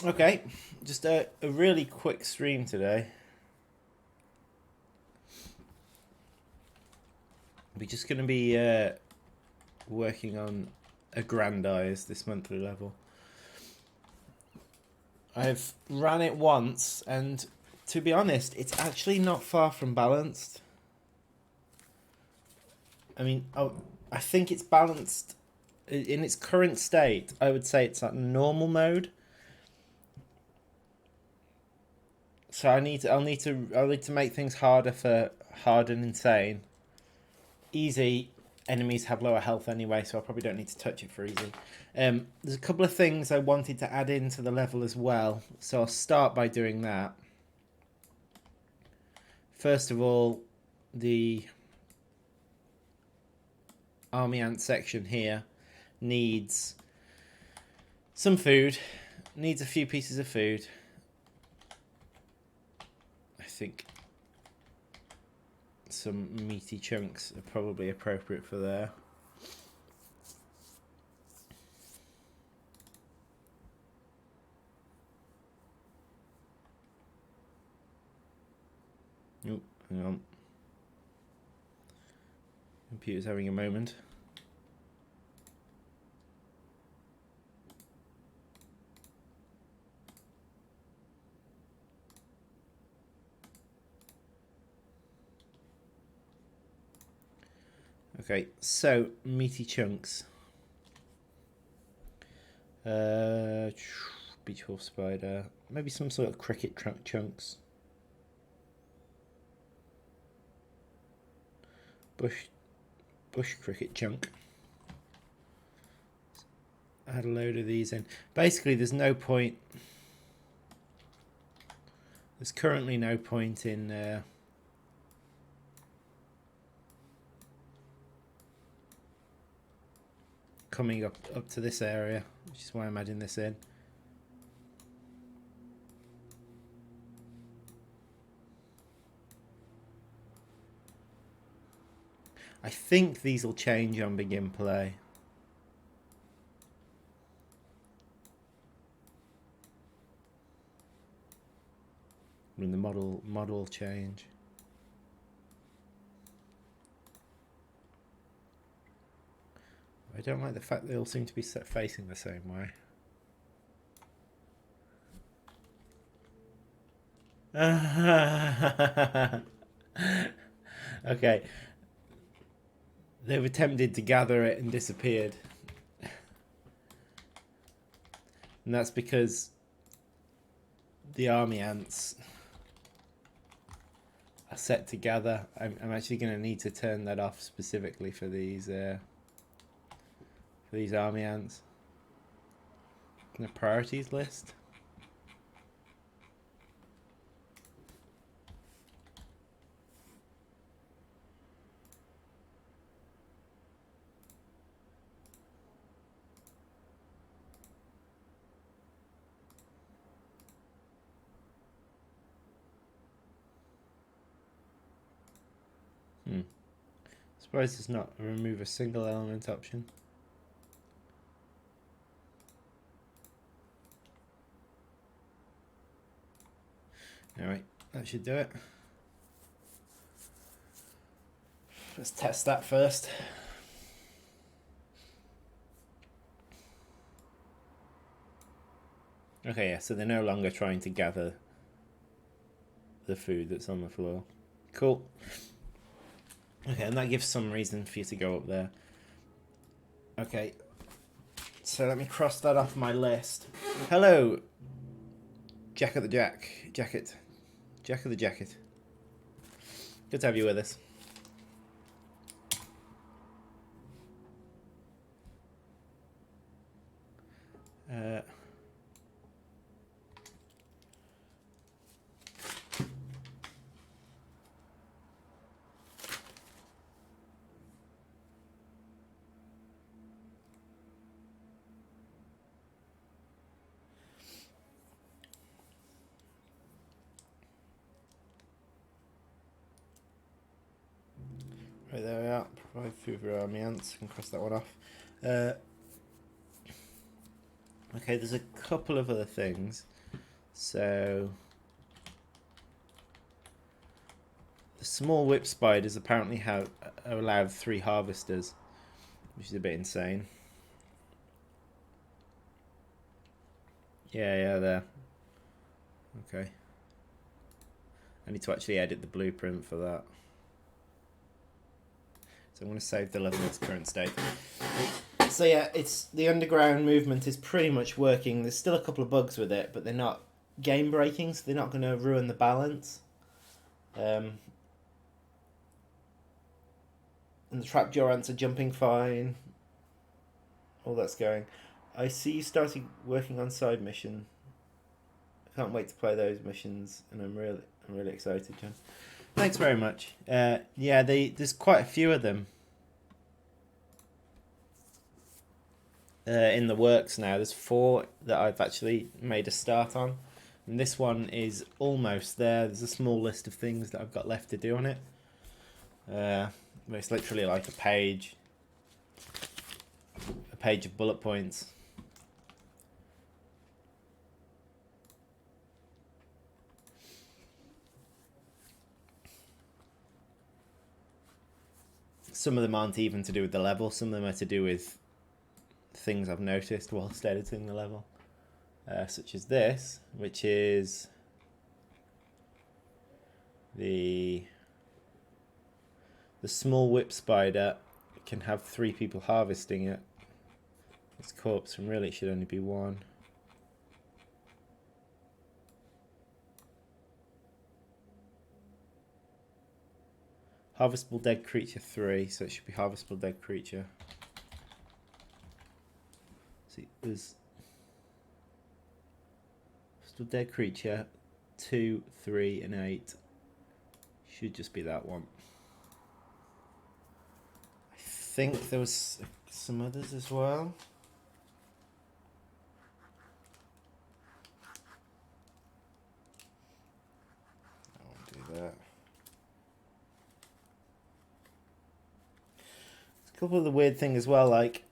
Okay, just a really quick stream today. We're just going to be working on Aggrandise, this monthly level. I've ran it once, and to be honest, it's actually not far from balanced. I mean, I think it's balanced in its current state. I would say it's at normal mode. So I'll need to make things harder for hard and insane. Easy, enemies have lower health anyway, so I probably don't need to touch it for easy. There's a couple of things I wanted to add into the level as well, so I'll start by doing that. First of all, the army ant section here needs some food, needs a few pieces of food. I think some meaty chunks are probably appropriate for there. Oh, hang on. Computer's having a moment. Okay, so meaty chunks. Beach wolf spider. Maybe some sort of cricket chunks. Bush cricket chunk. Add a load of these in. Basically, there's no point. There's currently no point in coming up to this area, which is why I'm adding this in. I think these will change on begin play. When the model will change. I don't like the fact they all seem to be facing the same way. Okay. They've attempted to gather it and disappeared. And that's because the army ants are set to gather. I'm actually going to need to turn that off specifically for these army ants. In the priorities list. Surprised it's not a remove a single element option. Alright, that should do it. Let's test that first. Okay, yeah, so they're no longer trying to gather the food that's on the floor. Cool. Okay, and that gives some reason for you to go up there. Okay, so let me cross that off my list. Hello, Jack of the Jacket. Jack of the Jacket. Good to have you with us. Right, there we are. Provide food for army ants. Can cross that one off. Okay, there's a couple of other things. So the small whip spiders apparently are allowed 3 harvesters, which is a bit insane. Yeah, there. Okay. I need to actually edit the blueprint for that. So I'm going to save the level in its current state. So yeah, it's the underground movement is pretty much working. There's still a couple of bugs with it, but they're not game breaking, so they're not going to ruin the balance. And the trapjaw ants are jumping fine. All that's going. I see you started working on side mission. I can't wait to play those missions, and I'm really excited, John. Thanks very much. Yeah, there's quite a few of them in the works now. There's 4 that I've actually made a start on, and this one is almost there. There's a small list of things that I've got left to do on it. It's literally like a page of bullet points. Some of them aren't even to do with the level. Some of them are to do with things I've noticed whilst editing the level, such as this, which is the small whip spider can have 3 people harvesting it. Its corpse, and really it should only be 1. Harvestable dead creature 3, so it should be harvestable dead creature. See, there's harvestable dead creature 2, 3, and 8. Should just be that one. I think there was some others as well. I won't do that. A couple of the weird thing as well, like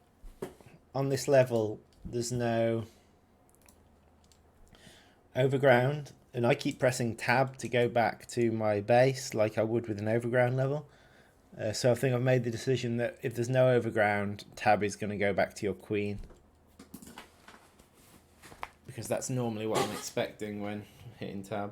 on this level there's no overground, and I keep pressing tab to go back to my base like I would with an overground level. So I think I've made the decision that if there's no overground, tab is going to go back to your queen, because that's normally what I'm expecting when hitting tab.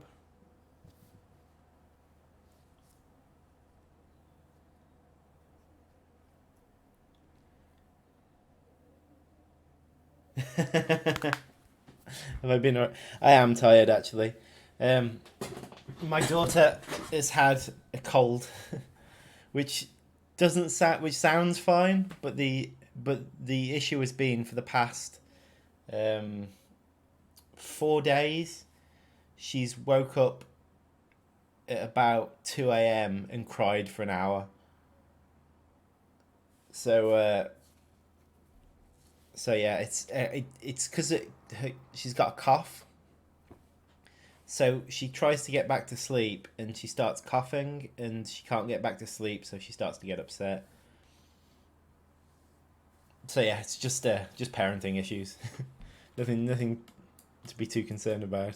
Have I been? I am tired actually. My daughter has had a cold, which sounds fine, but the issue has been for the past 4 days. She's woke up at about 2 a.m. and cried for an hour. So yeah, it's because she's got a cough. So she tries to get back to sleep and she starts coughing and she can't get back to sleep, so she starts to get upset. So yeah, it's just parenting issues. nothing to be too concerned about.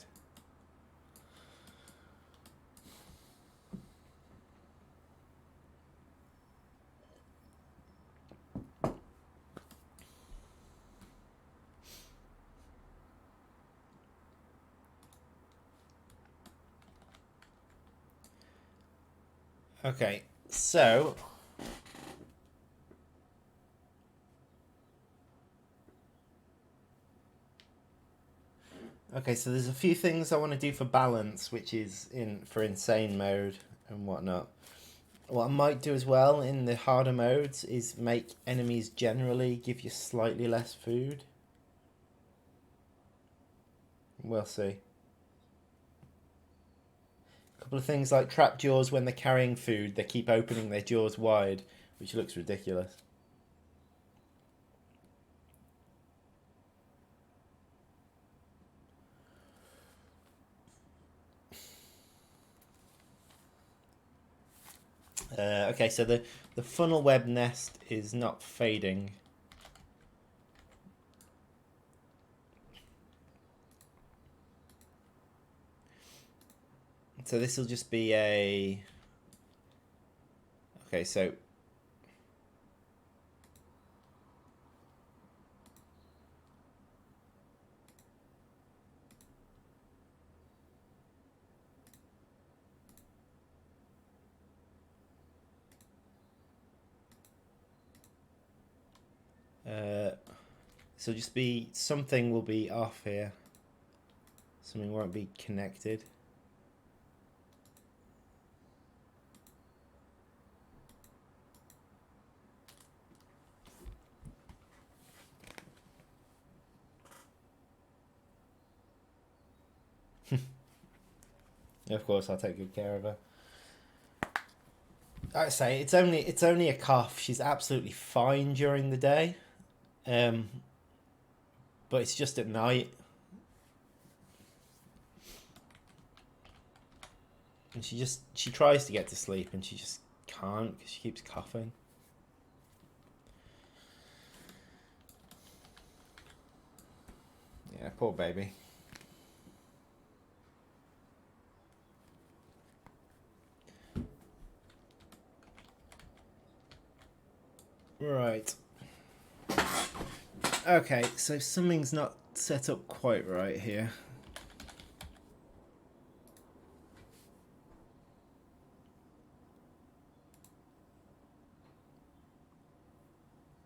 Okay, so there's a few things I want to do for balance, which is for insane mode and whatnot. What I might do as well in the harder modes is make enemies generally give you slightly less food. We'll see. A couple of things like trap jaws, when they're carrying food, they keep opening their jaws wide, which looks ridiculous. Okay, so the funnel web nest is not fading. So this will just be a... Okay, so... So just be... Something will be off here. Something won't be connected. Of course, I'll take good care of her. Like I say, it's only a cough. She's absolutely fine during the day, but it's just at night, and she tries to get to sleep, and she just can't because she keeps coughing. Yeah, poor baby. Right. Okay, so something's not set up quite right here.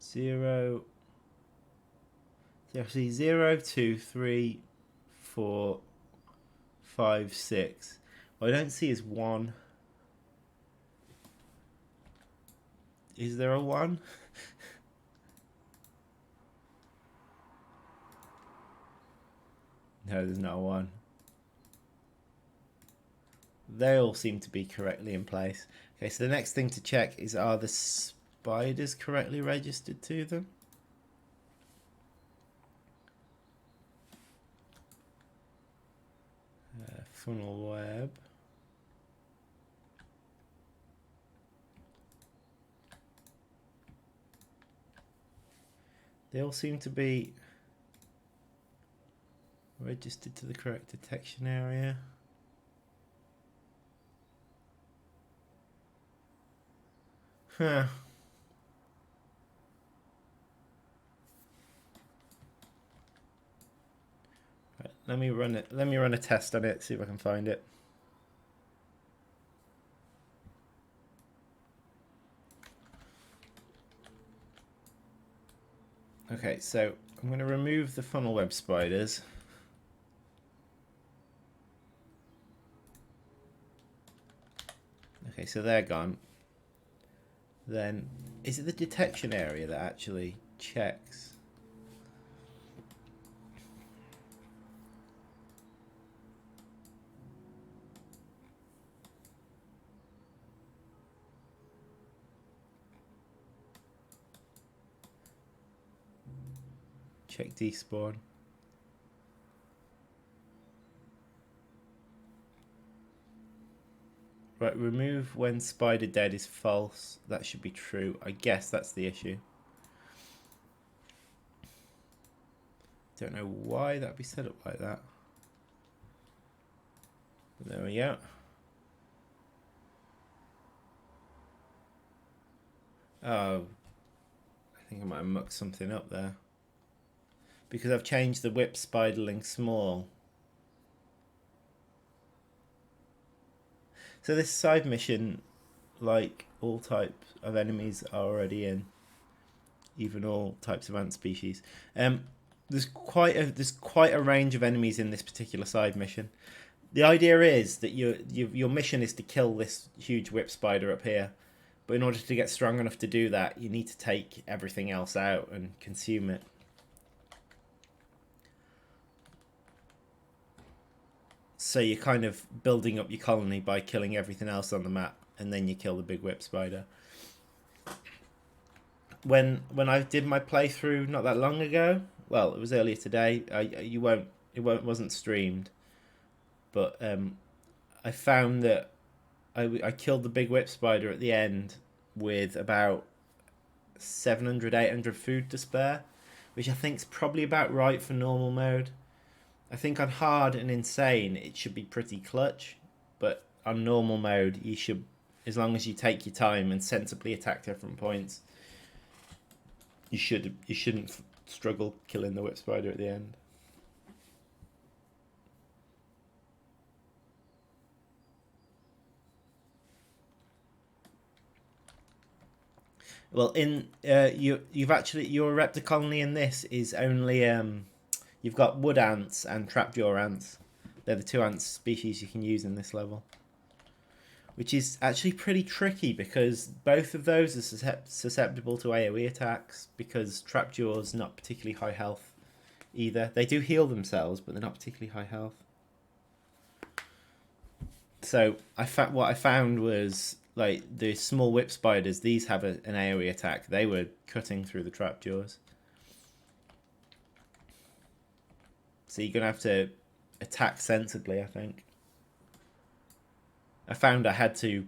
Zero. So actually 0, 2, 3, 4, 5, 6. What I don't see is 1. Is there a 1? No, there's not a 1. They all seem to be correctly in place. Okay, so the next thing to check is, are the spiders correctly registered to them? Funnel web. They all seem to be registered to the correct detection area. Huh. Right, let me run it. Let me run a test on it, see if I can find it. Okay, so I'm going to remove the funnel web spiders. Okay, so they're gone. Then, is it the detection area that actually checks? Check despawn. Right, remove when spider dead is false. That should be true. I guess that's the issue. Don't know why that'd be set up like that. But there we go. Oh, I think I might have mucked something up there. Because I've changed the whip spiderling small. So this side mission, like all types of enemies are already in, even all types of ant species. There's quite a range of enemies in this particular side mission. The idea is that your mission is to kill this huge whip spider up here, but in order to get strong enough to do that, you need to take everything else out and consume it. So you're kind of building up your colony by killing everything else on the map, and then you kill the big whip spider. When I did my playthrough not that long ago, well, it was earlier today. It wasn't streamed, but I found that I killed the big whip spider at the end with about 700, 800 food to spare, which I think is probably about right for normal mode. I think on hard and insane it should be pretty clutch, but on normal mode, you should, as long as you take your time and sensibly attack different points, you shouldn't struggle killing the whip spider at the end. Well, in you've actually, your Reptar colony in this is only you've got wood ants and trapjaw ants. They're the two ant species you can use in this level, which is actually pretty tricky because both of those are susceptible to AoE attacks, because trapjaw's not particularly high health either. They do heal themselves, but they're not particularly high health. So what I found was, like, the small whip spiders, these have an AoE attack. They were cutting through the trapjaws. So you're going to have to attack sensibly, I think. I found I had to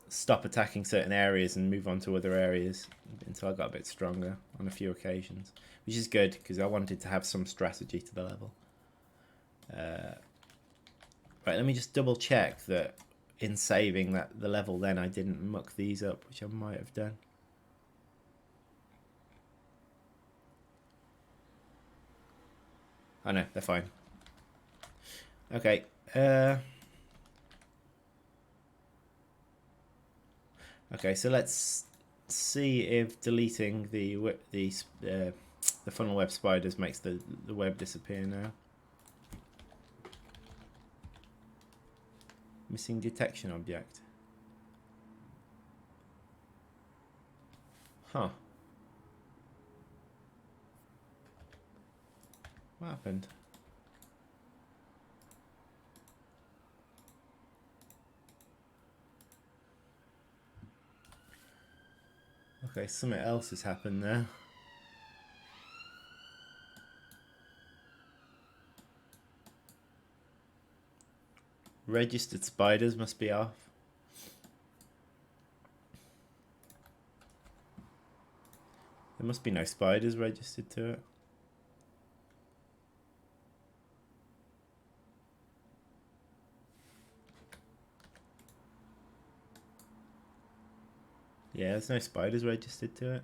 stop attacking certain areas and move on to other areas until I got a bit stronger on a few occasions, which is good because I wanted to have some strategy to the level. Right, let me just double check that in saving the level then I didn't muck these up, which I might have done. Oh no, they're fine. Okay. Okay, so let's see if deleting the funnel web spiders makes the web disappear now. Missing detection object. Huh. What happened? Okay, something else has happened there. Registered spiders must be off. There must be no spiders registered to it. Yeah, there's no spiders registered to it.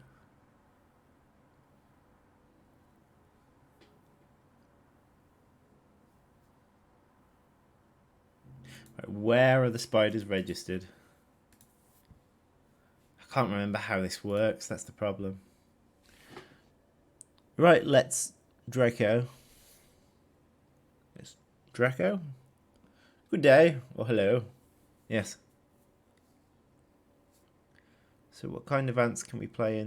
Right, where are the spiders registered? I can't remember how this works, that's the problem. Right, let's Draco. It's Draco? Good day, or hello. Yes. So what kind of ants can we play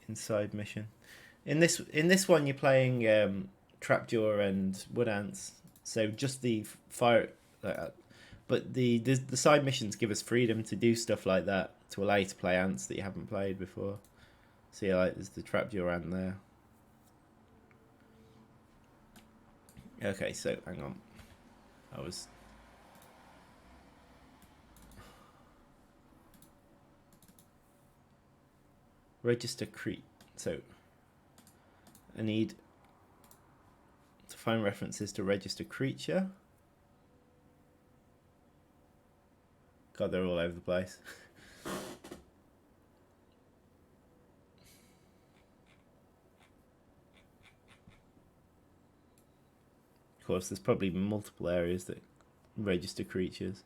inside mission? In this one you're playing trapjaw and wood ants. So just the fire, but the side missions give us freedom to do stuff like that, to allow you to play ants that you haven't played before. See, like, there's the trapjaw ant there. Okay, so hang on. I was register creep. So I need to find references to register creature. God, they're all over the place. Of course, there's probably multiple areas that register creatures.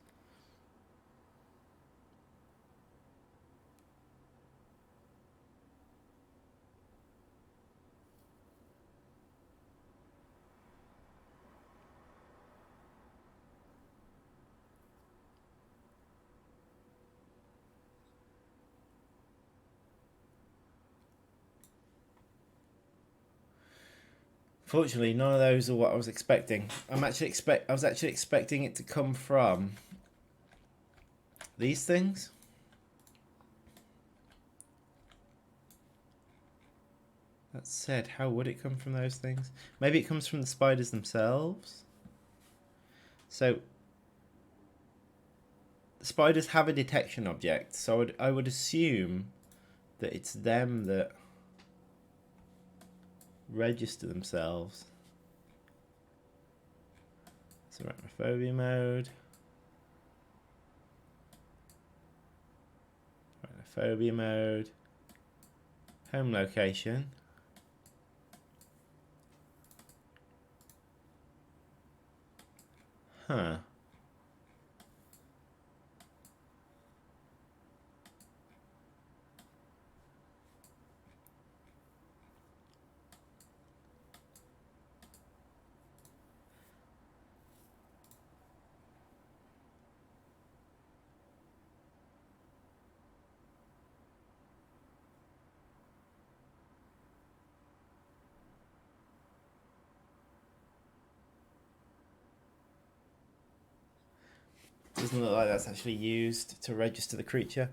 Fortunately, none of those are what I was expecting. I was actually expecting it to come from these things. That said, how would it come from those things? Maybe it comes from the spiders themselves. So the spiders have a detection object, so I would assume that it's them that register themselves. So arachnophobia mode. phobia mode, home location. Huh. Doesn't look like that's actually used to register the creature.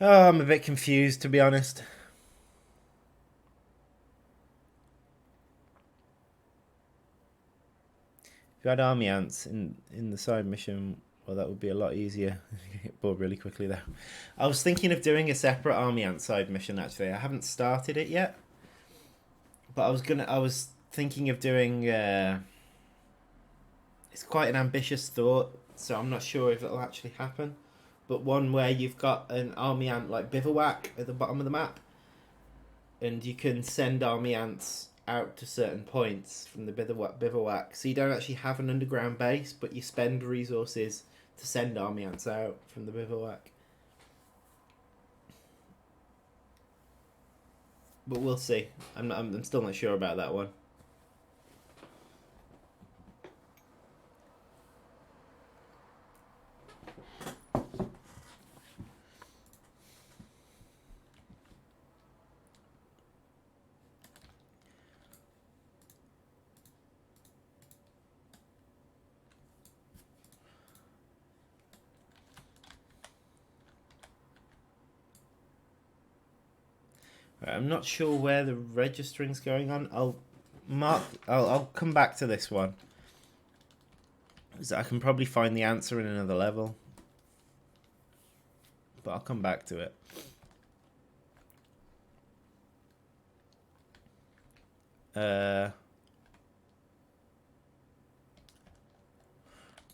Oh, I'm a bit confused, to be honest. If you had army ants in the side mission, well, that would be a lot easier. Get bored really quickly there. I was thinking of doing a separate army ant side mission, actually. I haven't started it yet, but I was thinking of doing. It's quite an ambitious thought, so I'm not sure if it'll actually happen. But one where you've got an army ant like bivouac at the bottom of the map, and you can send army ants out to certain points from the bivouac. So you don't actually have an underground base, but you spend resources to send army ants out from the bivouac. But we'll see. I'm still not sure about that one. Right, I'm not sure where the registering's going on. I'll come back to this one. So I can probably find the answer in another level, but I'll come back to it.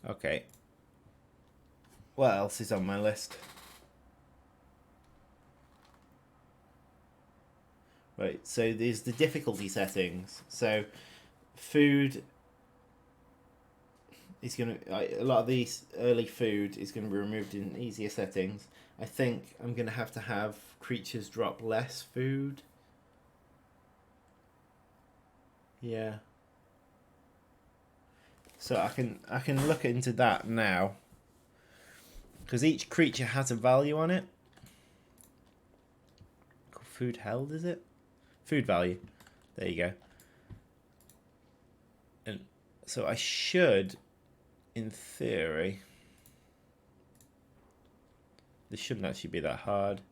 Okay. What else is on my list? Right, so there's the difficulty settings. So food is going to... A lot of these early food is going to be removed in easier settings. I think I'm going to have creatures drop less food. Yeah. So I can look into that now. Because each creature has a value on it. Food held, is it? Food value. There you go. And so I should, in theory, this shouldn't actually be that hard.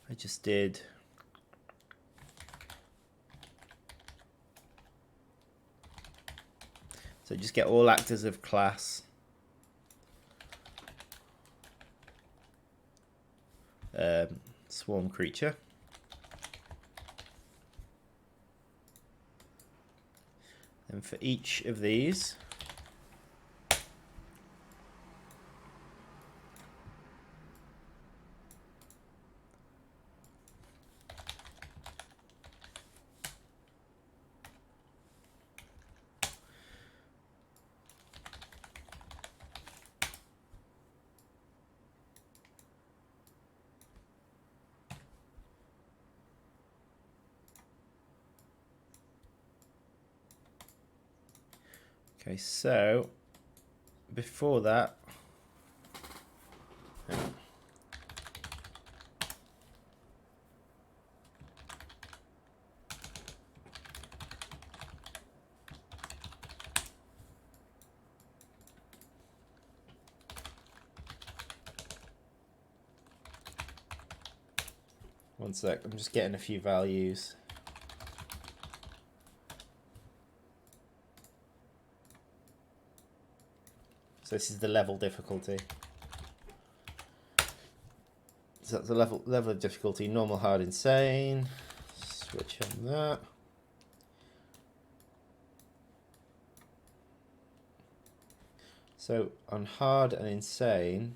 I just did. So just get all actors of class. Swarm creature. And for each of these, okay, so before that, one sec, I'm just getting a few values. So this is the level difficulty. So that's the level of difficulty: normal, hard, insane. Switch on that. So on hard and insane,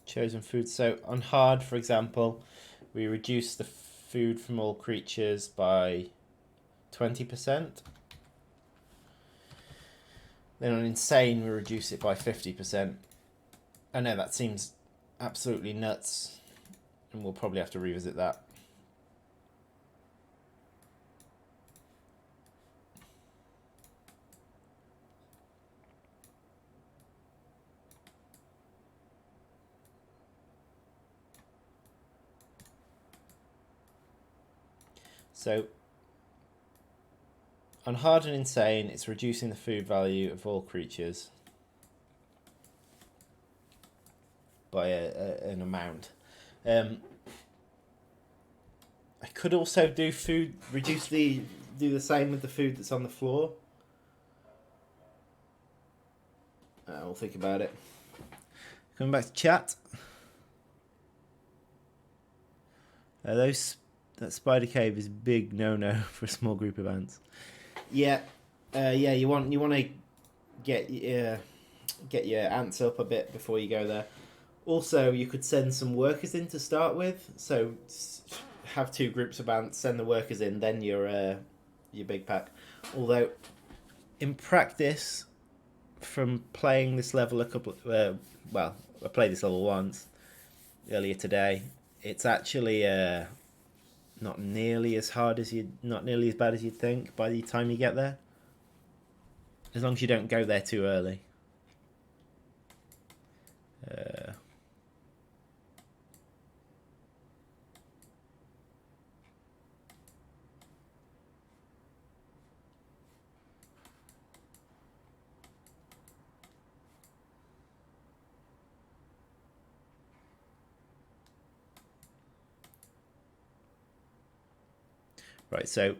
chosen food. So on hard, for example, we reduce the food from all creatures by 20%. Then on insane, we reduce it by 50%. I know that seems absolutely nuts, and we'll probably have to revisit that. So on hard and insane, it's reducing the food value of all creatures by an amount. I could also do the same with the food that's on the floor. We'll think about it. Coming back to chat. That spider cave is big no for a small group of ants. Yeah, you want to get your ants up a bit before you go there. Also, you could send some workers in to start with. So have 2 groups of ants, send the workers in, then your big pack. Although, in practice, from playing this level I played this level once earlier today. It's actually not nearly as bad as you'd think by the time you get there. As long as you don't go there too early. Right, so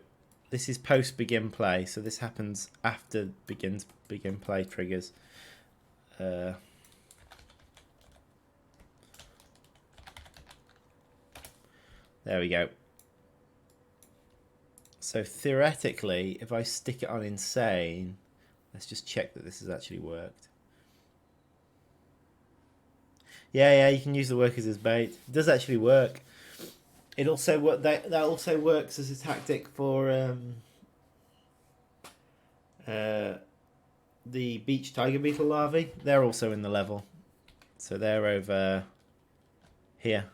this is post begin play, so this happens after begin play triggers. There we go. So theoretically, if I stick it on insane, let's just check that this has actually worked. Yeah, you can use the workers as bait. It does actually work. It also that also works as a tactic for the beach tiger beetle larvae. They're also in the level, so they're over here.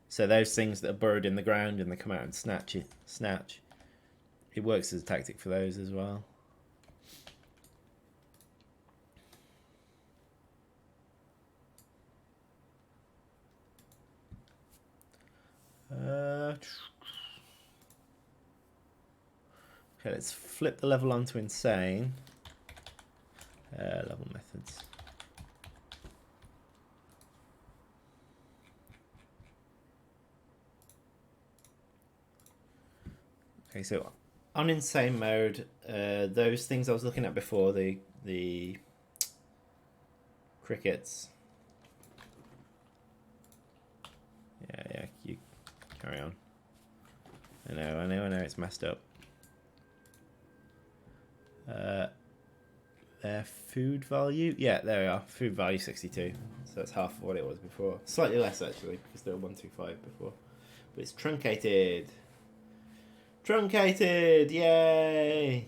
So those things that are burrowed in the ground and they come out and snatch. It works as a tactic for those as well. Okay, let's flip the level onto insane. Level methods. Okay, so on insane mode, those things I was looking at before, the crickets. Yeah, you carry on. I know, it's messed up. Their food value, yeah, there we are. Food value 62, so that's half of what it was before. Slightly less actually, because they were 125 before. But it's truncated. Truncated! Yay!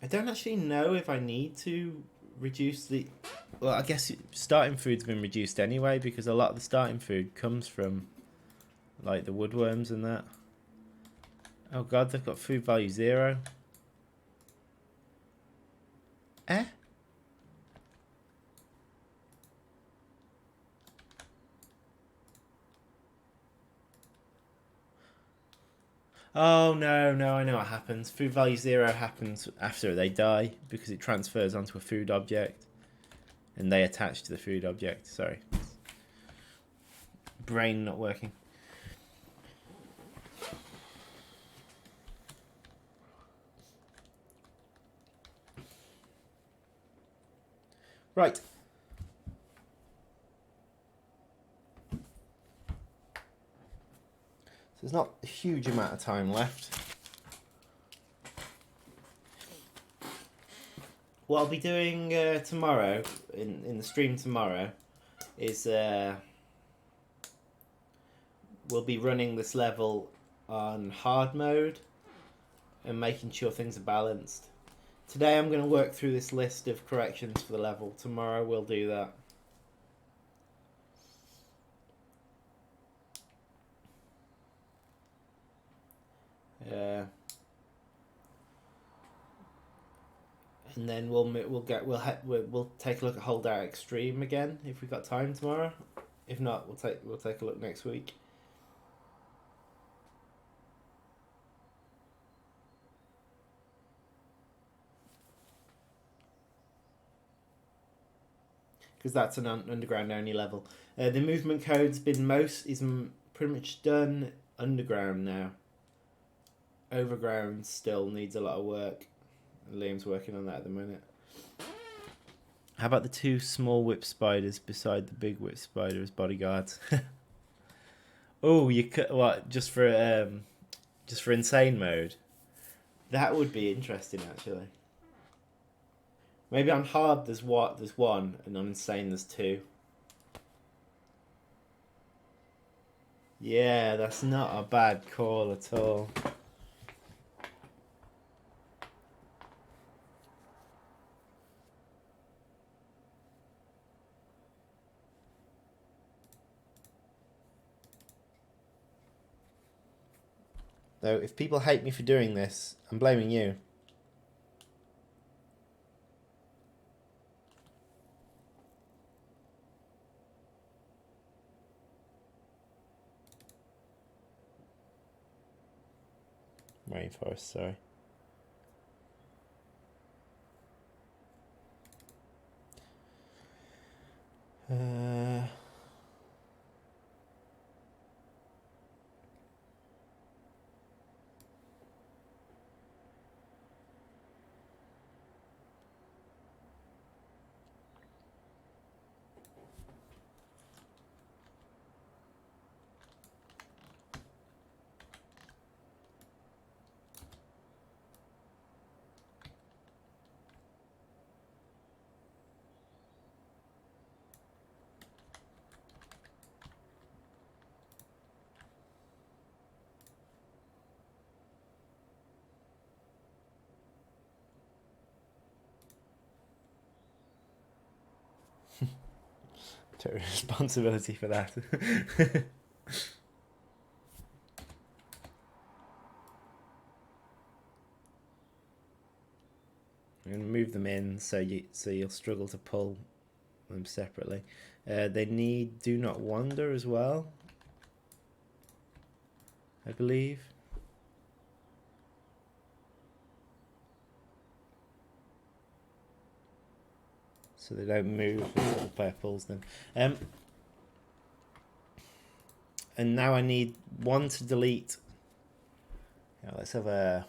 I don't actually know if I need to reduce the... Well, I guess starting food's been reduced anyway, because a lot of the starting food comes from, like, the woodworms and that. Oh god, they've got food value 0. Eh? Oh no, no, I know what happens. Food value 0 happens after they die because it transfers onto a food object and they attach to the food object. Sorry. Brain not working. Right. So there's not a huge amount of time left. What I'll be doing tomorrow, in the stream tomorrow, is we'll be running this level on hard mode and making sure things are balanced. Today I'm going to work through this list of corrections for the level. Tomorrow we'll do that. And then we'll take a look at Holdout Extreme again if we've got time tomorrow. If not, we'll take a look next week. Because that's an underground only level. The movement code's been pretty much done underground now. Overground still needs a lot of work. Liam's working on that at the minute. How about the 2 small whip spiders beside the big whip spider as bodyguards? Oh, you could what? Just for insane mode. That would be interesting, actually. Maybe on hard there's 1, and on insane there's 2. Yeah, that's not a bad call at all. Though, if people hate me for doing this, I'm blaming you. Rainforest, sorry. Take responsibility for that. I'm going to move them in so you'll struggle to pull them separately. They need Do Not Wander as well, I believe. So they don't move until the player pulls them. And now I need 1 to delete. Now let's have a...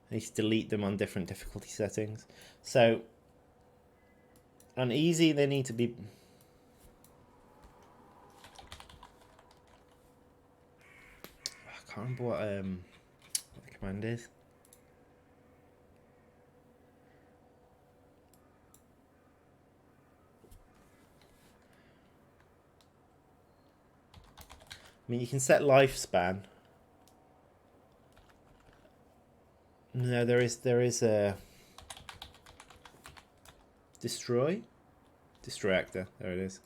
I need to delete them on different difficulty settings. So on easy they need to be... I can't remember what the command is. I mean, you can set lifespan. No, there is a destroy actor. There it is.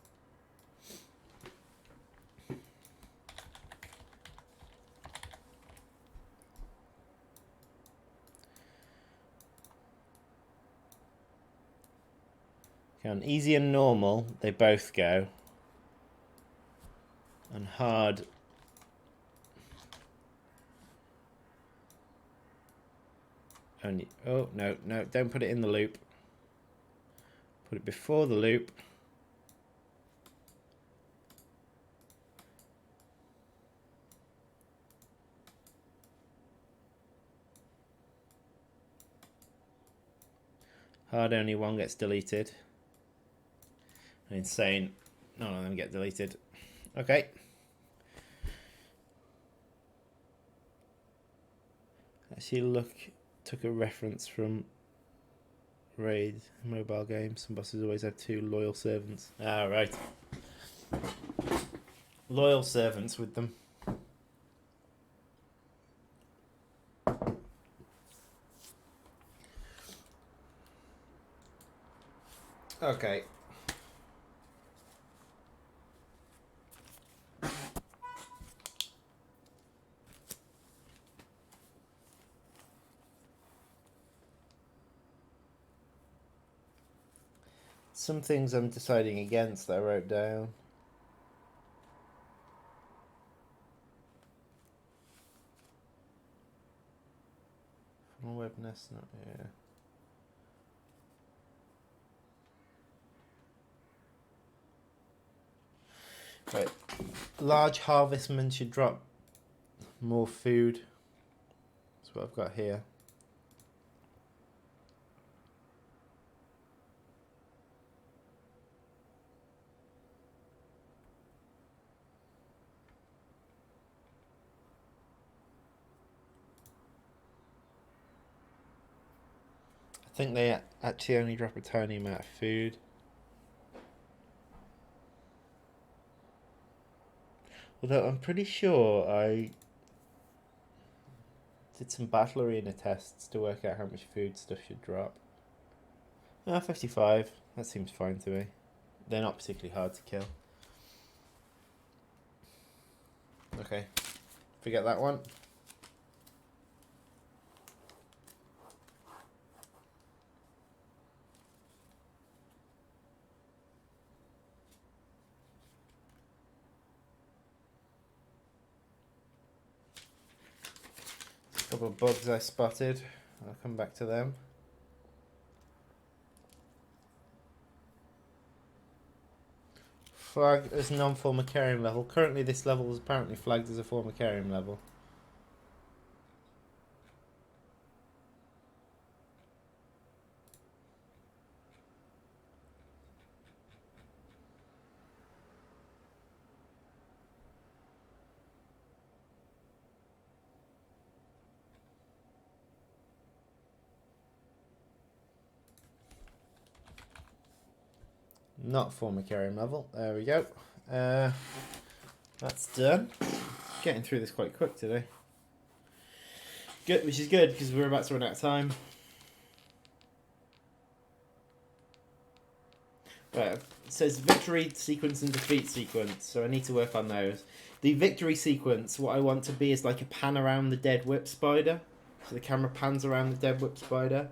Okay, on easy and normal, they both go. And hard... only... oh, no, no, don't put it in the loop. Put it before the loop. Hard only one gets deleted. Insane. None of them get deleted. Okay. Actually took a reference from Raid mobile games. Some bosses always have 2 loyal servants. Ah, right. Loyal servants with them. Okay. Some things I'm deciding against that I wrote down. From a web nest, not here. Right. Large harvestmen should drop more food. That's what I've got here. I think they actually only drop a tiny amount of food. Although I'm pretty sure I did some battle arena tests to work out how much food stuff should drop. 55. That seems fine to me. They're not particularly hard to kill. Okay. Forget that one. A couple of bugs I spotted. I'll come back to them. Flag as non-formicarium level. Currently this level is apparently flagged as a formicarium level. Not formicarium level. There we go. That's done. Getting through this quite quick today. Good, which is good because we're about to run out of time. Right, it says victory sequence and defeat sequence, so I need to work on those. The victory sequence, what I want to be is like a pan around the dead whip spider. So the camera pans around the dead whip spider.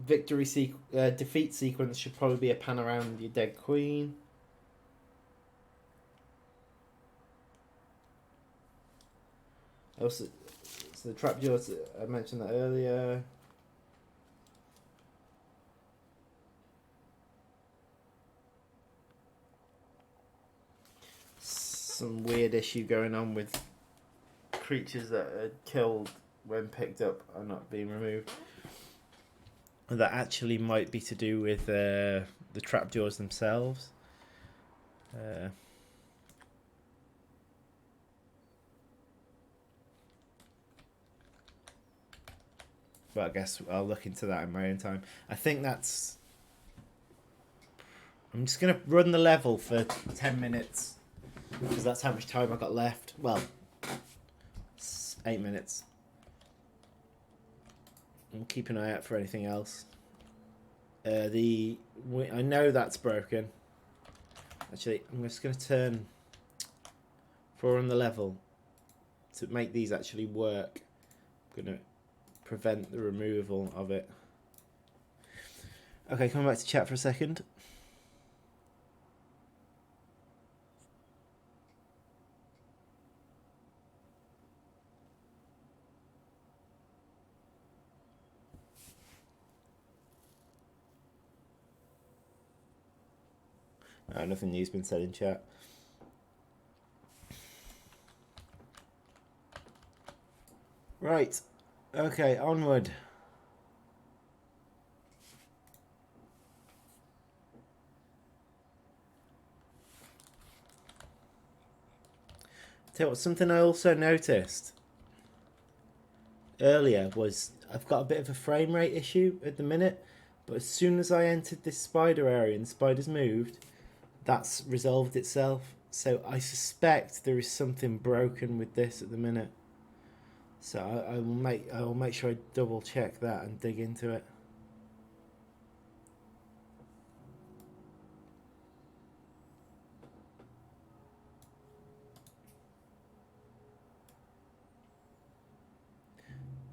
Defeat sequence should probably be a pan around your dead queen. Also, so the trapdoors, I mentioned that earlier. Some weird issue going on with creatures that are killed when picked up are not being removed. That actually might be to do with the trapdoors themselves. But I guess I'll look into that in my own time. I think that's... I'm just going to run the level for 10 minutes. Because that's how much time I got left. Well, 8 minutes. I'll keep an eye out for anything else. I know that's broken. Actually, I'm just going to turn 4 on the level to make these actually work. I'm going to prevent the removal of it. Okay, coming back to chat for a second. Nothing new's been said in chat. Right. Okay, onward. Tell you what, something I also noticed earlier was I've got a bit of a frame rate issue at the minute, but as soon as I entered this spider area and the spiders moved, that's resolved itself. So I suspect there is something broken with this at the minute. So I will make sure I double check that and dig into it.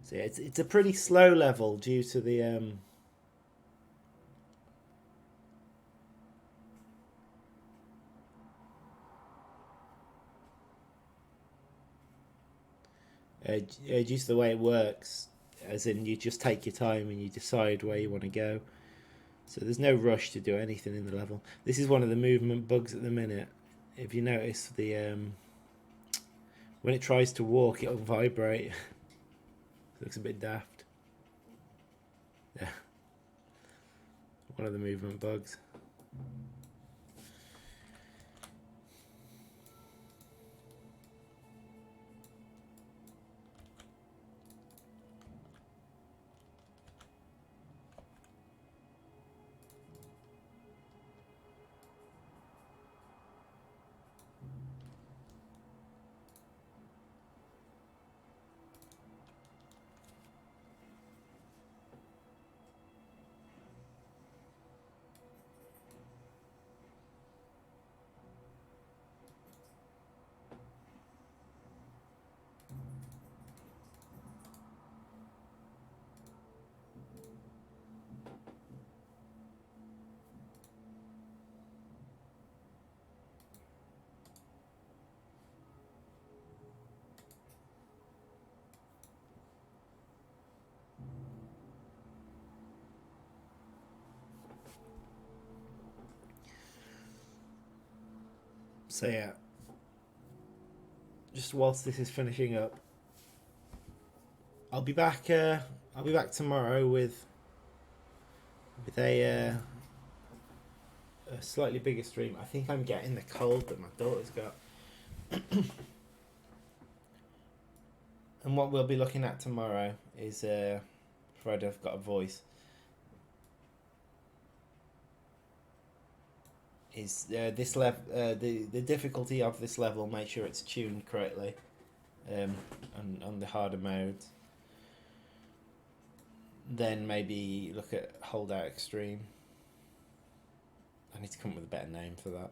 So yeah, it's a pretty slow level due to the due to the way it works, as in you just take your time and you decide where you want to go. So there's no rush to do anything in the level. This is one of the movement bugs at the minute. If you notice, the when it tries to walk, it'll vibrate. It looks a bit daft. Yeah, one of the movement bugs. So yeah, just whilst this is finishing up, I'll be back. I'll be back tomorrow with a slightly bigger stream. I think I'm getting the cold that my daughter's got. And what we'll be looking at tomorrow is, provided I've got a voice, is this level, the difficulty of this level. Make sure it's tuned correctly, on the harder modes. Then maybe look at Holdout Extreme. I need to come up with a better name for that.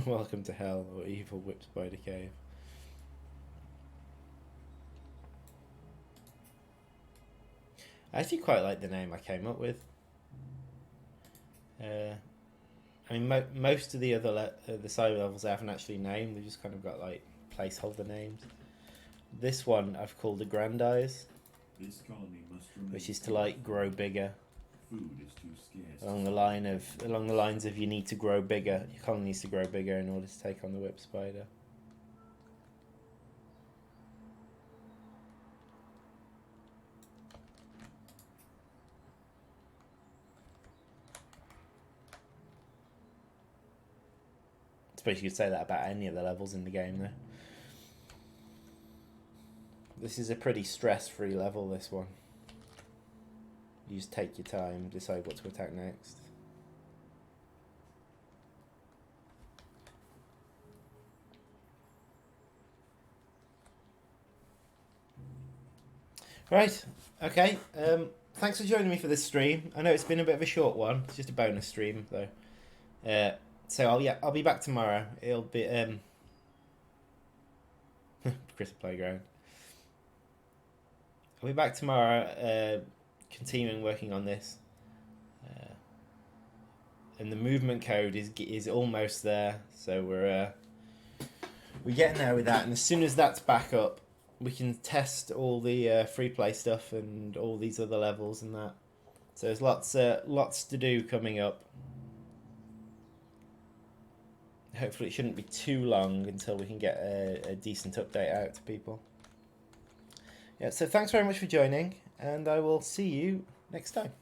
Welcome to Hell, or Evil Whip Spider Cave. I actually quite like the name I came up with. I mean, most of the other the side levels I haven't actually named. They've just kind of got like placeholder names. This one I've called Aggrandise, which is to like grow bigger. Food is too scarce. Along the lines of you need to grow bigger. Your colony needs to grow bigger in order to take on the whip spider. I suppose you could say that about any of the levels in the game, though. This is a pretty stress-free level, this one. You just take your time, decide what to attack next. Right, okay. Thanks for joining me for this stream. I know it's been a bit of a short one. It's just a bonus stream, though. So I'll be back tomorrow. It'll be Chris Playground. I'll be back tomorrow, continuing working on this. And the movement code is almost there, so we're getting there with that. And as soon as that's back up, we can test all the free play stuff and all these other levels and that. So there's lots to do coming up. Hopefully it shouldn't be too long until we can get a decent update out to people. Yeah, so thanks very much for joining, and I will see you next time.